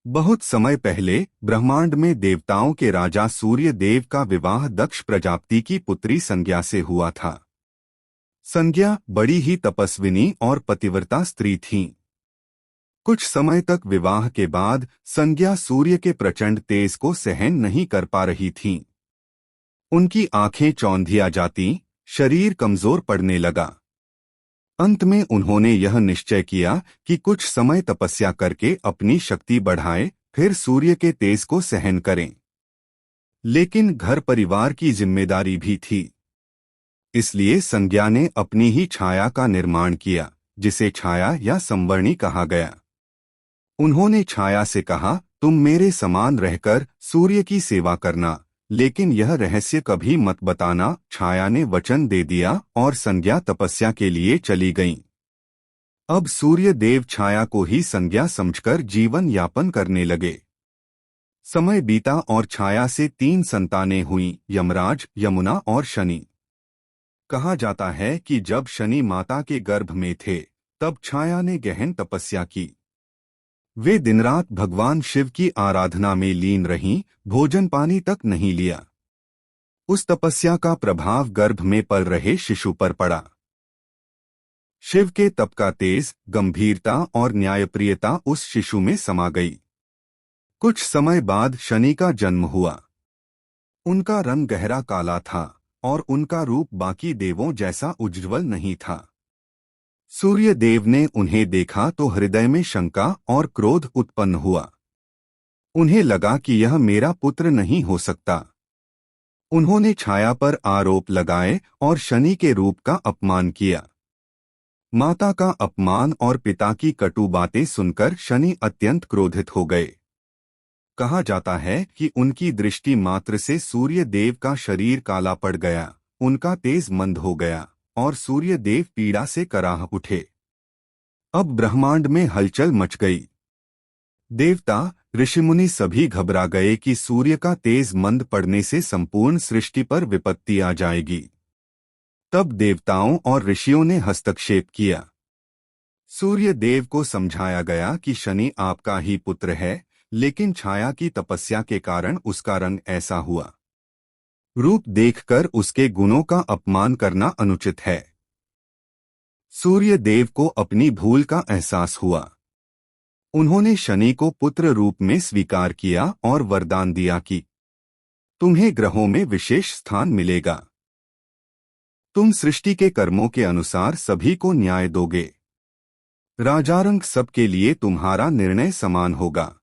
बहुत समय पहले ब्रह्मांड में देवताओं के राजा सूर्य देव का विवाह दक्ष प्रजापति की पुत्री संज्ञा से हुआ था। संज्ञा बड़ी ही तपस्विनी और पतिव्रता स्त्री थीं। कुछ समय तक विवाह के बाद संज्ञा सूर्य के प्रचंड तेज को सहन नहीं कर पा रही थीं। उनकी आंखें चौंधिया जाती, शरीर कमजोर पड़ने लगा। अंत में उन्होंने यह निश्चय किया कि कुछ समय तपस्या करके अपनी शक्ति बढ़ाएं, फिर सूर्य के तेज को सहन करें। लेकिन घर परिवार की जिम्मेदारी भी थी, इसलिए संज्ञा ने अपनी ही छाया का निर्माण किया, जिसे छाया या संवर्णी कहा गया। उन्होंने छाया से कहा, तुम मेरे समान रहकर सूर्य की सेवा करना, लेकिन यह रहस्य कभी मत बताना। छाया ने वचन दे दिया और संज्ञा तपस्या के लिए चली गईं। अब सूर्य देव छाया को ही संज्ञा समझकर जीवन यापन करने लगे। समय बीता और छाया से 3 संतानें हुईं, यमराज, यमुना और शनि। कहा जाता है कि जब शनि माता के गर्भ में थे, तब छाया ने गहन तपस्या की। वे दिन रात भगवान शिव की आराधना में लीन रहीं, भोजन पानी तक नहीं लिया। उस तपस्या का प्रभाव गर्भ में पल रहे शिशु पर पड़ा। शिव के तप का तेज, गंभीरता और न्यायप्रियता उस शिशु में समा गई। कुछ समय बाद शनि का जन्म हुआ। उनका रंग गहरा काला था और उनका रूप बाकी देवों जैसा उज्ज्वल नहीं था। सूर्य देव ने उन्हें देखा तो हृदय में शंका और क्रोध उत्पन्न हुआ। उन्हें लगा कि यह मेरा पुत्र नहीं हो सकता। उन्होंने छाया पर आरोप लगाए और शनि के रूप का अपमान किया। माता का अपमान और पिता की कटु बातें सुनकर शनि अत्यंत क्रोधित हो गए। कहा जाता है कि उनकी दृष्टि मात्र से सूर्य देव का शरीर काला पड़ गया, उनका तेज मंद हो गया और सूर्य देव पीड़ा से कराह उठे। अब ब्रह्मांड में हलचल मच गई। देवता, ऋषिमुनि सभी घबरा गए कि सूर्य का तेज मंद पड़ने से संपूर्ण सृष्टि पर विपत्ति आ जाएगी। तब देवताओं और ऋषियों ने हस्तक्षेप किया। सूर्य देव को समझाया गया कि शनि आपका ही पुत्र है, लेकिन छाया की तपस्या के कारण उसका रंग ऐसा हुआ। रूप देखकर उसके गुणों का अपमान करना अनुचित है। सूर्य देव को अपनी भूल का एहसास हुआ। उन्होंने शनि को पुत्र रूप में स्वीकार किया और वरदान दिया कि तुम्हें ग्रहों में विशेष स्थान मिलेगा। तुम सृष्टि के कर्मों के अनुसार सभी को न्याय दोगे। राजारंग सबके लिए तुम्हारा निर्णय समान होगा।